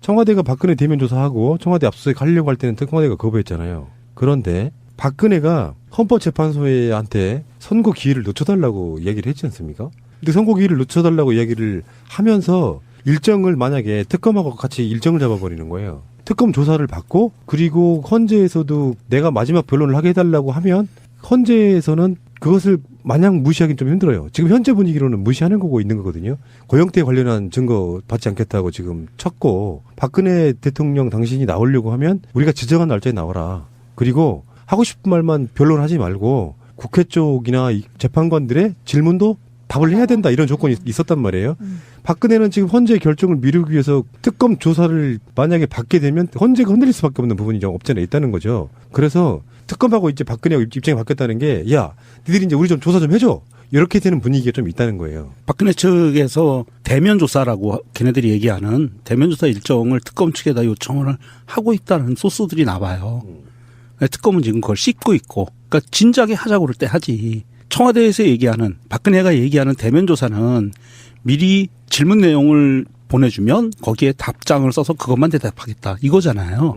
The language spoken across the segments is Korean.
청와대가 박근혜 대면 조사하고 청와대 압수수색 하려고 할 때는 청와대가 거부했잖아요. 그런데 박근혜가 헌법재판소한테 선고 기회를 늦춰달라고 이야기를 했지 않습니까? 근데 선고 기회를 늦춰달라고 이야기를 하면서 일정을 만약에 특검하고 같이 일정을 잡아버리는 거예요. 특검 조사를 받고 그리고 헌재에서도 내가 마지막 변론을 하게 해달라고 하면 헌재에서는 그것을 마냥 무시하기는 좀 힘들어요. 지금 현재 분위기로는 무시하는 거고 있는 거거든요. 고영태 관련한 증거 받지 않겠다고 지금 쳤고 박근혜 대통령 당신이 나오려고 하면 우리가 지정한 날짜에 나와라. 그리고 하고 싶은 말만 변론하지 말고 국회 쪽이나 재판관들의 질문도 답을 해야 된다 이런 조건이 있었단 말이에요. 박근혜는 지금 헌재 결정을 미루기 위해서 특검 조사를 만약에 받게 되면 헌재가 흔들릴 수밖에 없는 부분이 좀 없지 않아 있다는 거죠. 그래서 특검하고 이제 박근혜가 입장이 바뀌었다는 게 야, 니들이 이제 우리 좀 조사 좀 해줘. 이렇게 되는 분위기가 좀 있다는 거예요. 박근혜 측에서 대면 조사라고 걔네들이 얘기하는 대면 조사 일정을 특검 측에다 요청을 하고 있다는 소스들이 나와요. 특검은 지금 그걸 씹고 있고, 그러니까 진작에 하자고 그럴 때 하지. 청와대에서 얘기하는 박근혜가 얘기하는 대면 조사는 미리 질문 내용을 보내주면 거기에 답장을 써서 그것만 대답하겠다 이거잖아요.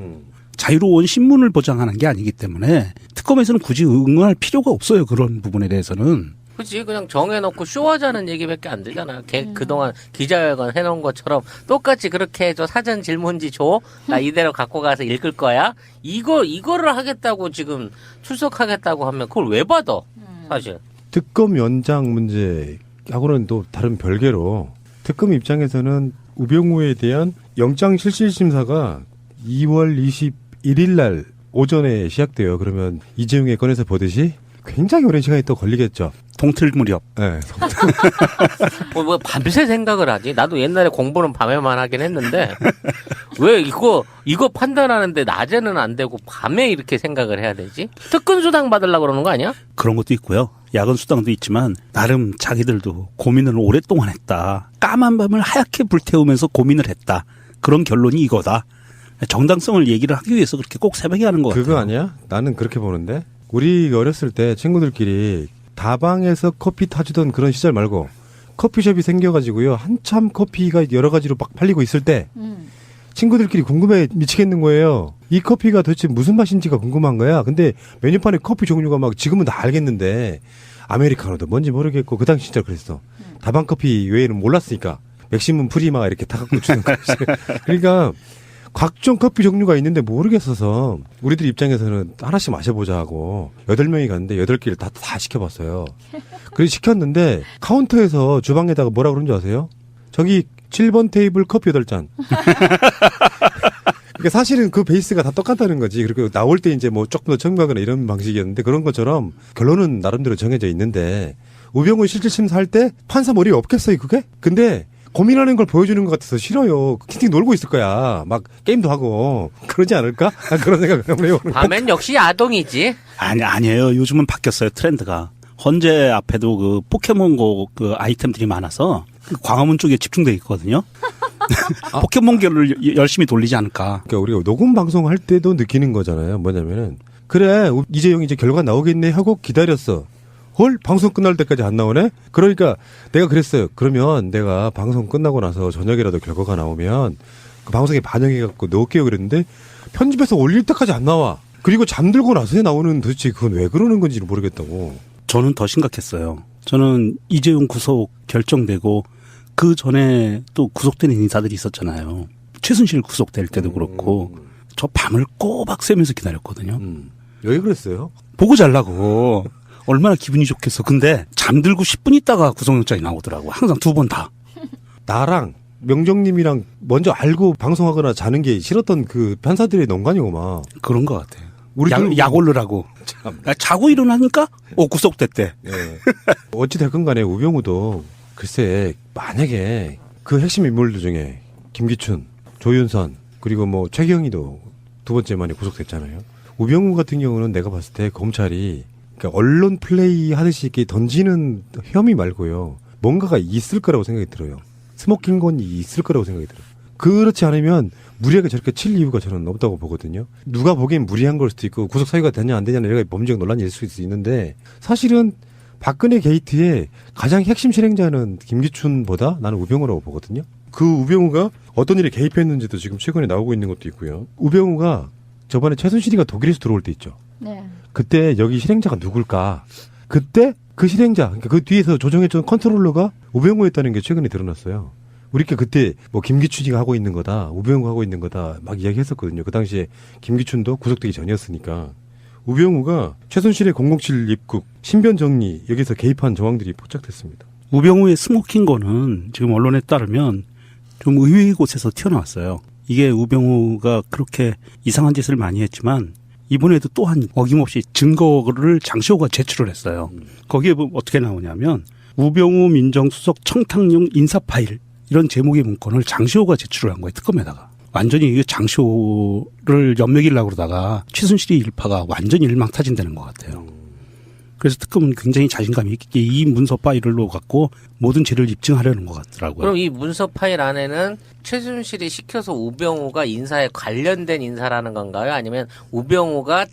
자유로운 신문을 보장하는 게 아니기 때문에 특검에서는 굳이 응할 필요가 없어요. 그런 부분에 대해서는. 그렇지. 그냥 정해놓고 쇼하자는 얘기밖에 안 되잖아. 그동안 기자회견 해놓은 것처럼 똑같이 그렇게 해줘. 사전 질문지 줘. 나 이대로 갖고 가서 읽을 거야. 이거를 하겠다고 지금 출석하겠다고 하면 그걸 왜 받아? 사실. 특검 연장 문제하고는 또 다른 별개로 특검 입장에서는 우병우에 대한 영장실질심사가 2월 21일 날 오전에 시작돼요. 그러면 이재용의 건에서 보듯이 굉장히 오랜 시간이 또 걸리겠죠. 동틀 무렵. 네. 뭐 밤새 생각을 하지? 나도 옛날에 공부는 밤에만 하긴 했는데 왜 이거 판단하는데 낮에는 안 되고 밤에 이렇게 생각을 해야 되지? 특근 수당 받으려고 그러는 거 아니야? 그런 것도 있고요. 야근 수당도 있지만 나름 자기들도 고민을 오랫동안 했다. 까만 밤을 하얗게 불태우면서 고민을 했다. 그런 결론이 이거다. 정당성을 얘기를 하기 위해서 그렇게 꼭 새벽에 하는 것 같아요. 그거 아니야? 나는 그렇게 보는데. 우리 어렸을 때 친구들끼리 다방에서 커피 타주던 그런 시절 말고 커피숍이 생겨가지고요. 한참 커피가 여러 가지로 막 팔리고 있을 때 친구들끼리 궁금해 미치겠는 거예요. 이 커피가 도대체 무슨 맛인지가 궁금한 거야. 근데 메뉴판에 커피 종류가 막 지금은 다 알겠는데 아메리카노도 뭔지 모르겠고 그 당시 진짜 그랬어. 다방 커피 외에는 몰랐으니까 맥시멈 프리마 이렇게 다 갖고 주는 거지. 그러니까 각종 커피 종류가 있는데 모르겠어서 우리들 입장에서는 하나씩 마셔보자 하고 8명이 갔는데 8개를 다 시켜봤어요. 그래서 시켰는데 카운터에서 주방에다가 뭐라 그러는 줄 아세요? 저기 7번 테이블 커피 8잔. 그러니까 사실은 그 베이스가 다 똑같다는 거지. 그리고 나올 때 이제 뭐 조금 더 첨가하거나 이런 방식이었는데 그런 것처럼 결론은 나름대로 정해져 있는데 우병우 실질심사할 때 판사 머리에 없겠어요 그게? 근데 고민하는 걸 보여주는 것 같아서 싫어요. 킹킹 놀고 있을 거야. 막 게임도 하고 그러지 않을까? 그런 생각을 한번 해보는 거야. 밤엔 역시 아동이지. 아니에요. 요즘은 바뀌었어요. 트렌드가. 헌재 앞에도 그 포켓몬고 그 아이템들이 많아서 광화문 쪽에 집중돼 있거든요. 포켓몬계를 열심히 돌리지 않을까. 그러니까 우리가 녹음 방송할 때도 느끼는 거잖아요. 뭐냐면은 그래 이재용이 이제 결과 나오겠네 하고 기다렸어. 헐 방송 끝날 때까지 안 나오네? 그러니까 내가 그랬어요. 그러면 내가 방송 끝나고 나서 저녁이라도 결과가 나오면 그 방송에 반영해갖고 넣을게요 그랬는데 편집해서 올릴 때까지 안 나와. 그리고 잠들고 나서 나오는 도대체 그건 왜 그러는 건지를 모르겠다고. 저는 더 심각했어요. 저는 이재용 구속 결정되고 그 전에 또 구속된 인사들이 있었잖아요. 최순실 구속될 때도 그렇고 저 밤을 꼬박 새면서 기다렸거든요. 왜 그랬어요? 보고 잘라고. 얼마나 기분이 좋겠어. 근데 잠들고 10분 있다가 구속영장이 나오더라고. 항상 2번 다. 나랑 명정님이랑 먼저 알고 방송하거나 자는 게 싫었던 그 판사들의 농간이고 막. 그런 것 같아요. 우리 약 올르라고. 참. 자고 일어나니까 구속됐대. 네. 어찌 됐건 간에 우병우도 글쎄 만약에 그 핵심 인물들 중에 김기춘, 조윤선 그리고 뭐 최경희도 2번째 만에 구속됐잖아요. 우병우 같은 경우는 내가 봤을 때 검찰이 그러니까 언론 플레이 하듯이 이렇게 던지는 혐의 말고요. 뭔가가 있을 거라고 생각이 들어요. 스모킹건이 있을 거라고 생각이 들어요. 그렇지 않으면 무리하게 저렇게 칠 이유가 저는 없다고 보거든요. 누가 보기엔 무리한 걸 수도 있고 구속 사유가 되냐 안 되냐는 여러 가지 법리적 논란이 있을 수 있는데 사실은 박근혜 게이트의 가장 핵심 실행자는 김기춘보다 나는 우병우라고 보거든요. 그 우병우가 어떤 일에 개입했는지도 지금 최근에 나오고 있는 것도 있고요. 우병우가 저번에 최순실이가 독일에서 들어올 때 있죠. 네. 그때 여기 실행자가 누굴까? 그때 그 실행자, 그러니까 그 뒤에서 조정해준 컨트롤러가 우병우였다는 게 최근에 드러났어요. 우리가 그때 뭐 김기춘이가 하고 있는 거다, 우병우가 하고 있는 거다 막 이야기했었거든요. 그 당시에 김기춘도 구속되기 전이었으니까. 우병우가 최순실의 007 입국, 신변 정리 여기서 개입한 정황들이 포착됐습니다. 우병우의 스모킹 거는 지금 언론에 따르면 좀 의외의 곳에서 튀어나왔어요. 이게 우병우가 그렇게 이상한 짓을 많이 했지만 이번에도 또한 어김없이 증거를 장시호가 제출을 했어요. 거기에 보면 어떻게 나오냐면 우병우 민정수석 청탁용 인사 파일 이런 제목의 문건을 장시호가 제출을 한 거예요. 특검에다가. 완전히 이게 장시호를 연맥이려고 그러다가 최순실의 일파가 완전히 일망타진되는 것 같아요. 그래서 특검은 굉장히 자신감 있게 이 문서 파일로 갖고 모든 죄를 입증하려는 것 같더라고요. 그럼 이 문서 파일 안에는 최순실이 시켜서 우병우가 인사에 관련된 인사라는 건가요? 아니면 우병우가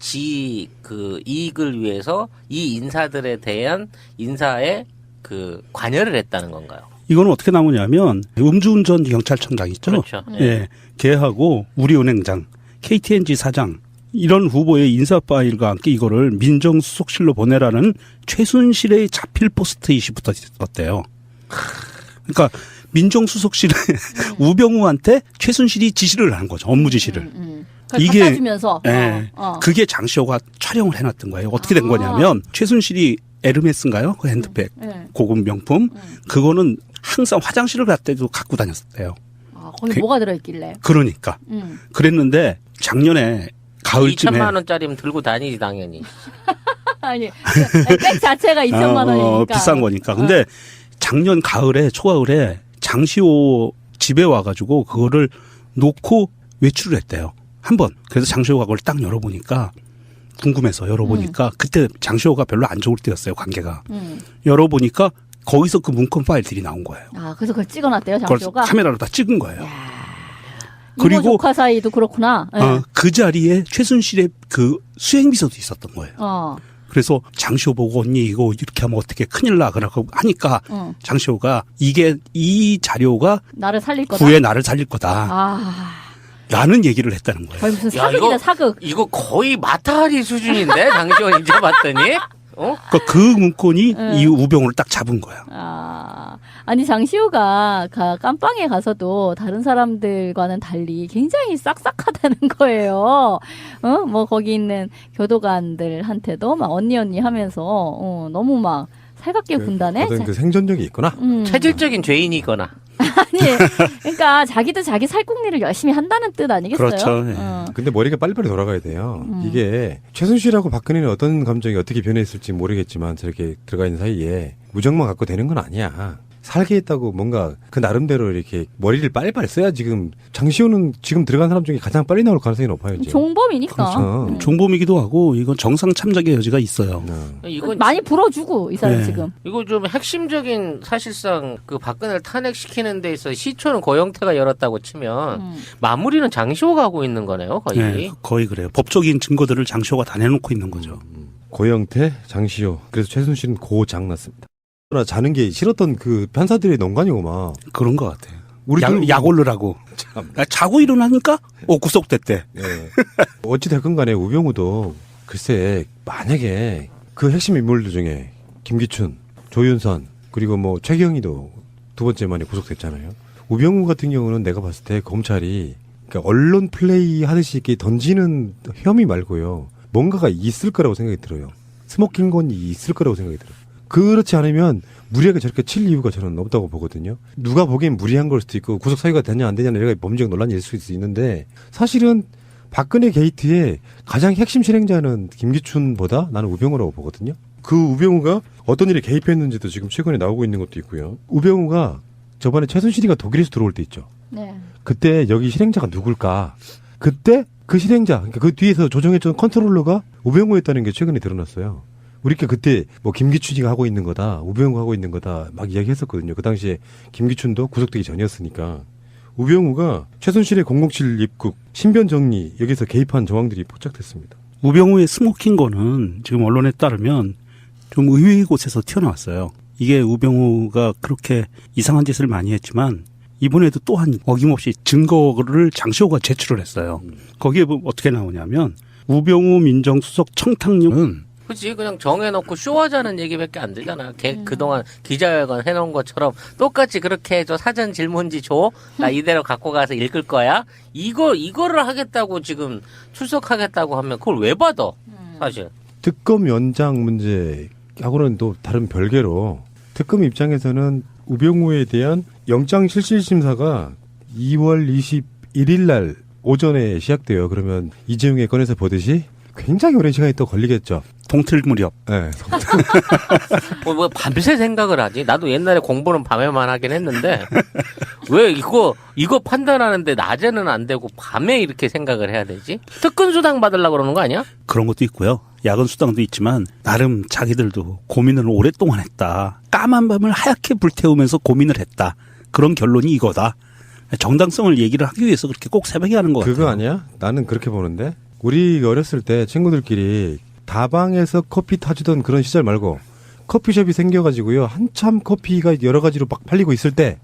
그 이익을 위해서 이 인사들에 대한 인사에 그 관여를 했다는 건가요? 이거는 어떻게 나오냐면 음주운전 경찰청장 있죠? 그렇죠. 예. 걔하고 우리은행장, KTNG 사장 이런 후보의 인사 파일과 함께 이거를 민정수석실로 보내라는 최순실의 자필 포스트잇이부터 있었대요. 그러니까 민정수석실에 우병우한테 최순실이 지시를 한 거죠. 업무 지시를. 이게 갖다 주면서 예. 그게 장시호가 촬영을 해놨던 거예요. 어떻게 된 거냐면 최순실이 에르메스인가요? 그 핸드백 고급 명품 그거는 항상 화장실을 갈 때도 갖고 다녔었대요. 거기 뭐가 들어있길래? 그러니까 그랬는데 작년에 가을쯤에 2천만 원짜리면 들고 다니지 당연히. 아니 백 자체가 2천만 원이니까 비싼 거니까. 근데 작년 가을에 초가을에 장시호 집에 와가지고 그거를 놓고 외출을 했대요. 한 번. 그래서 장시호가 그걸 딱 열어보니까 궁금해서 열어보니까 그때 장시호가 별로 안 좋을 때였어요 관계가. 열어보니까 거기서 그 문건 파일들이 나온 거예요. 그래서 그걸 찍어놨대요 그걸 장시호가. 카메라로 다 찍은 거예요. 그리고 조카 사이도 그렇구나. 네. 그 자리에 최순실의 그 수행비서도 있었던 거예요. 그래서 장시호 보고 언니 이거 이렇게 하면 어떻게 큰일 나 그러고 하니까 장시호가 이 자료가 나를 살릴 거다. 후에 나를 살릴 거다. 라는 얘기를 했다는 거예요. 거의 무슨 사극이다 사극. 이거 거의 마타하리 수준인데 장시호 이제 봤더니. 그 문건이 이 우병우를 딱 잡은 거야. 아니 장시호가 깜빵에 가서도 다른 사람들과는 달리 굉장히 싹싹하다는 거예요. 뭐 거기 있는 교도관들한테도 막 언니 하면서 너무 막 살갑게 군다네. 어떤 그 생존력이 있구나. 체질적인 죄인이거나. 아니, 그러니까 자기도 자기 살궁리를 열심히 한다는 뜻 아니겠어요? 그렇죠. 네. 근데 머리가 빨리빨리 돌아가야 돼요. 이게 최순실하고 박근혜는 어떤 감정이 어떻게 변했을지 모르겠지만 저렇게 들어가 있는 사이에 우정만 갖고 되는 건 아니야. 살게 했다고 뭔가 그 나름대로 이렇게 머리를 빨리빨리 써야 지금 장시호는 지금 들어간 사람 중에 가장 빨리 나올 가능성이 높아요. 지금. 종범이니까. 그렇죠. 종범이기도 하고 이건 정상 참작의 여지가 있어요. 이건 많이 불어주고 이 사람 지금. 이거 좀 핵심적인 사실상 그 박근혜를 탄핵시키는 데 있어 시초는 고영태가 열었다고 치면 마무리는 장시호가 하고 있는 거네요, 거의. 네, 거의 그래요. 법적인 증거들을 장시호가 다 내놓고 있는 거죠. 고영태, 장시호. 그래서 최순실은 고장 났습니다. 자는 게 싫었던 그 판사들의 농간이고 막 그런 것 같아요. 약 올르라고. 자고 일어나니까 구속됐대. 네. 어찌 됐건 간에 우병우도 글쎄 만약에 그 핵심 인물들 중에 김기춘, 조윤선 그리고 뭐 최경희도 두 번째 만에 구속됐잖아요. 우병우 같은 경우는 내가 봤을 때 검찰이 그러니까 언론 플레이 하듯이 이렇게 던지는 혐의 말고요. 뭔가가 있을 거라고 생각이 들어요. 스모킹 건이 있을 거라고 생각이 들어요. 그렇지 않으면 무리하게 저렇게 칠 이유가 저는 없다고 보거든요. 누가 보기엔 무리한 걸 수도 있고 구속 사유가 되냐 안 되냐는 여러 가지 범죄적 논란이 있을 수 있는데 사실은 박근혜 게이트의 가장 핵심 실행자는 김기춘보다 나는 우병우라고 보거든요. 그 우병우가 어떤 일에 개입했는지도 지금 최근에 나오고 있는 것도 있고요. 우병우가 저번에 최순실이가 독일에서 들어올 때 있죠. 네. 그때 여기 실행자가 누굴까? 그때 그 실행자, 그러니까 그 뒤에서 조정해준 컨트롤러가 우병우였다는 게 최근에 드러났어요. 우리가 그때 뭐 김기춘이가 하고 있는 거다, 우병우가 하고 있는 거다 막 이야기했었거든요. 그 당시에 김기춘도 구속되기 전이었으니까. 우병우가 최순실의 007 입국, 신변 정리 여기서 개입한 정황들이 포착됐습니다. 우병우의 스모킹 거는 지금 언론에 따르면 좀 의외의 곳에서 튀어나왔어요. 이게 우병우가 그렇게 이상한 짓을 많이 했지만 이번에도 또한 어김없이 증거를 장시호가 제출을 했어요. 거기에 어떻게 나오냐면 우병우 민정수석 청탁령은 그치, 그냥 정해놓고 쇼하자는 얘기밖에 안 되잖아. 그동안 기자회견 해놓은 것처럼 똑같이 그렇게 해줘. 사전 질문지 줘. 나 이대로 갖고 가서 읽을 거야. 이거를 하겠다고 지금 출석하겠다고 하면 그걸 왜 받아? 사실. 특검 연장 문제하고는 또 다른 별개로 특검 입장에서는 우병우에 대한 영장 실질심사가 2월 21일 날 오전에 시작돼요. 그러면 이재용의 건에서 보듯이 굉장히 오랜 시간이 또 걸리겠죠. 동틀 무렵. 네. 뭐 밤새 생각을 하지? 나도 옛날에 공부는 밤에만 하긴 했는데 왜 이거 판단하는데 낮에는 안 되고 밤에 이렇게 생각을 해야 되지? 특근 수당 받으려고 그러는 거 아니야? 그런 것도 있고요. 야근 수당도 있지만 나름 자기들도 고민을 오랫동안 했다. 까만 밤을 하얗게 불태우면서 고민을 했다. 그런 결론이 이거다. 정당성을 얘기를 하기 위해서 그렇게 꼭 새벽에 하는 것 같아요. 그거 아니야? 나는 그렇게 보는데 우리 어렸을 때 친구들끼리 다방에서 커피 타주던 그런 시절 말고 커피숍이 생겨가지고요. 한참 커피가 여러 가지로 막 팔리고 있을 때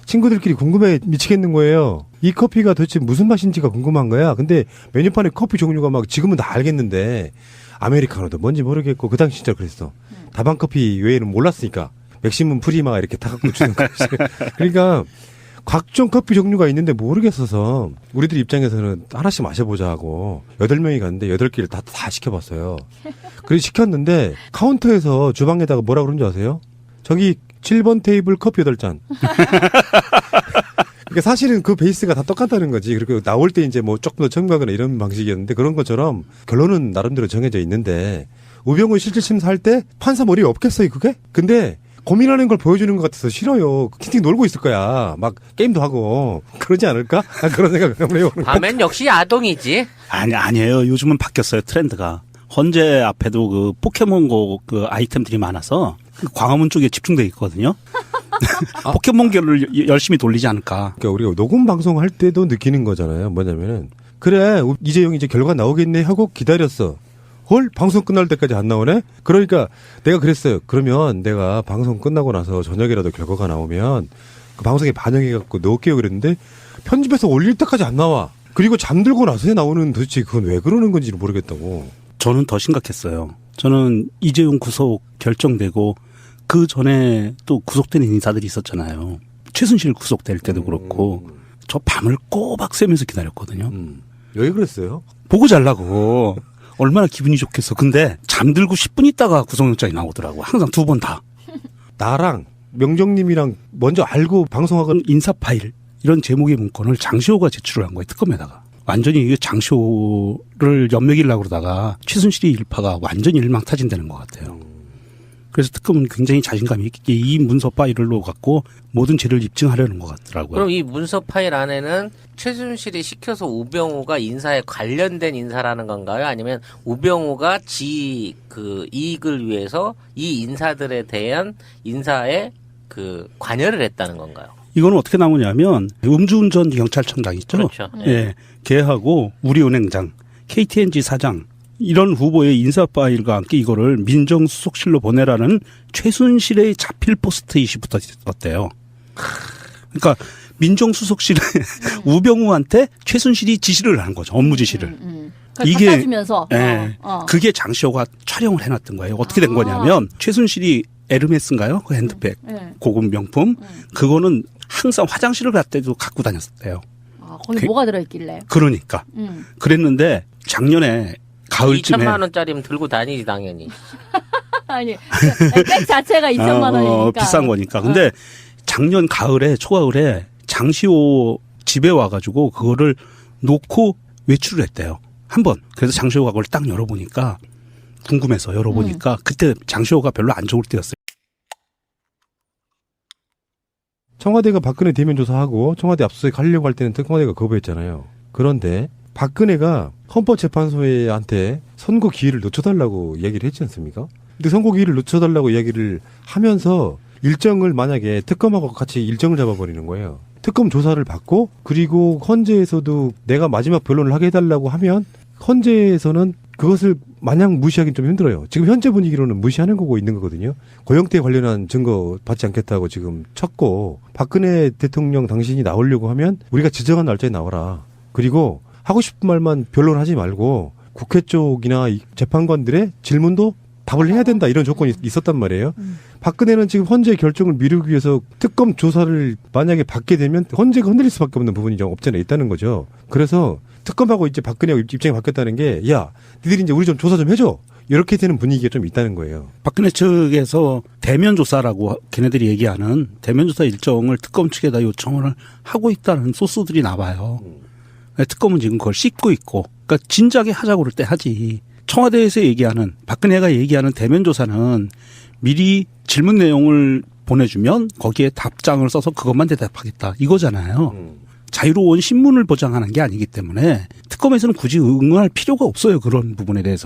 친구들끼리 궁금해 미치겠는 거예요. 이 커피가 도대체 무슨 맛인지가 궁금한 거야. 근데 메뉴판에 커피 종류가 막 지금은 다 알겠는데 아메리카노도 뭔지 모르겠고 그 당시 진짜 그랬어. 다방 커피 외에는 몰랐으니까 맥시멈 프리마 이렇게 다 갖고 주는 거지. 그러니까 각종 커피 종류가 있는데 모르겠어서 우리들 입장에서는 하나씩 마셔보자 하고 8명이 갔는데 8개를 다 시켜봤어요. 그래서 시켰는데 카운터에서 주방에다가 뭐라 그런지 아세요? 저기 7번 테이블 커피 8잔. 그러니까 사실은 그 베이스가 다 똑같다는 거지. 그리고 나올 때 이제 뭐 조금 더 첨가하거나 이런 방식이었는데 그런 것처럼 결론은 나름대로 정해져 있는데 우병우 실질심사할 때 판사 머리에 없겠어요 그게? 근데 고민하는 걸 보여주는 것 같아서 싫어요. 킹킹 놀고 있을 거야. 막 게임도 하고 그러지 않을까? 그런 생각을 한번 해보는 거야. 밤엔 역시 야동이지. 아니에요. 요즘은 바뀌었어요. 트렌드가. 헌재 앞에도 그 포켓몬고 그 아이템들이 많아서 그 광화문 쪽에 집중돼 있거든요. 포켓몬계를 열심히 돌리지 않을까. 그러니까 우리가 녹음 방송 할 때도 느끼는 거잖아요. 뭐냐면은 그래 이재용 이제 결과 나오겠네 하고 기다렸어. 헐 방송 끝날 때까지 안 나오네? 그러니까 내가 그랬어요. 그러면 내가 방송 끝나고 나서 저녁이라도 결과가 나오면 그 방송에 반영해갖고 넣을게요 그랬는데 편집해서 올릴 때까지 안 나와. 그리고 잠들고 나서야 나오는 도대체 그건 왜 그러는 건지를 모르겠다고. 저는 더 심각했어요. 저는 이재용 구속 결정되고 그 전에 또 구속된 인사들이 있었잖아요. 최순실 구속될 때도 그렇고 저 밤을 꼬박 새면서 기다렸거든요. 왜 그랬어요? 보고 잘라고. 얼마나 기분이 좋겠어. 근데 잠들고 10분 있다가 구속영장이 나오더라고. 항상 2번 다. 나랑 명정님이랑 먼저 알고 방송하고 인사 파일 이런 제목의 문건을 장시호가 제출을 한 거예요. 특검에다가. 완전히 이게 장시호를 엿먹이려고 그러다가 최순실의 일파가 완전히 일망타진되는 것 같아요. 그래서 특검은 굉장히 자신감이 있게 이 문서 파일로 갖고 모든 죄를 입증하려는 것 같더라고요. 그럼 이 문서 파일 안에는 최순실이 시켜서 우병우가 인사에 관련된 인사라는 건가요? 아니면 우병우가 그 이익을 위해서 이 인사들에 대한 인사에 그 관여를 했다는 건가요? 이거는 어떻게 나오냐면 음주운전 경찰청장 있죠? 그렇죠. 예. 걔하고 우리은행장, KTNG 사장 이런 후보의 인사 파일과 함께 이거를 민정수석실로 보내라는 최순실의 자필 포스트잇이 붙었대요. 그러니까 민정수석실에 우병우한테 최순실이 지시를 하는 거죠. 업무 지시를. 이게 갖다 주면서 예, 그게 장시호가 촬영을 해놨던 거예요. 어떻게 된 거냐면 최순실이 에르메스인가요? 그 핸드백 고급 명품 그거는 항상 화장실을 갈 때도 갖고 다녔었대요. 거기 뭐가 들어있길래? 그러니까 그랬는데 작년에 가을쯤에 2천만 원짜리면 들고 다니지 당연히. 아니 백 자체가 2천만 원이니까 비싼 거니까. 근데 작년 가을에 초가을에 장시호 집에 와가지고 그거를 놓고 외출을 했대요. 한 번. 그래서 장시호가 그걸 딱 열어보니까 궁금해서 열어보니까 그때 장시호가 별로 안 좋을 때였어요. 청와대가 박근혜 대면 조사하고 청와대 압수수색 하려고 할 때는 청와대가 거부했잖아요. 그런데 박근혜가 헌법재판소한테 선고 기회를 늦춰달라고 이야기를 했지 않습니까? 근데 선고 기회를 늦춰달라고 이야기를 하면서 일정을 만약에 특검하고 같이 일정을 잡아버리는 거예요. 특검 조사를 받고 그리고 헌재에서도 내가 마지막 변론을 하게 해달라고 하면 헌재에서는 그것을 마냥 무시하기는 좀 힘들어요. 지금 현재 분위기로는 무시하는 거고 있는 거거든요. 고영태 관련한 증거 받지 않겠다고 지금 쳤고 박근혜 대통령 당신이 나오려고 하면 우리가 지정한 날짜에 나와라. 그리고 하고 싶은 말만 변론하지 말고 국회 쪽이나 이 재판관들의 질문도 답을 해야 된다 이런 조건이 있었단 말이에요. 박근혜는 지금 헌재 결정을 미루기 위해서 특검 조사를 만약에 받게 되면 헌재가 흔들릴 수밖에 없는 부분이 좀 없잖아요. 있다는 거죠. 그래서 특검하고 이제 박근혜가 입장이 바뀌었다는 게 야, 니들이 이제 우리 좀 조사 좀 해줘. 이렇게 되는 분위기가 좀 있다는 거예요. 박근혜 측에서 대면 조사라고 걔네들이 얘기하는 대면 조사 일정을 특검 측에다 요청을 하고 있다는 소스들이 나와요. 특검은 지금 그걸 씹고 있고, 그러니까 진작에 하자고 그럴 때 하지. 청와대에서 얘기하는 박근혜가 얘기하는 대면 조사는 미리 질문 내용을 보내주면 거기에 답장을 써서 그것만 대답하겠다 이거잖아요. 자유로운 신문을 보장하는 게 아니기 때문에 특검에서는 굳이 응할 필요가 없어요. 그런 부분에 대해서는.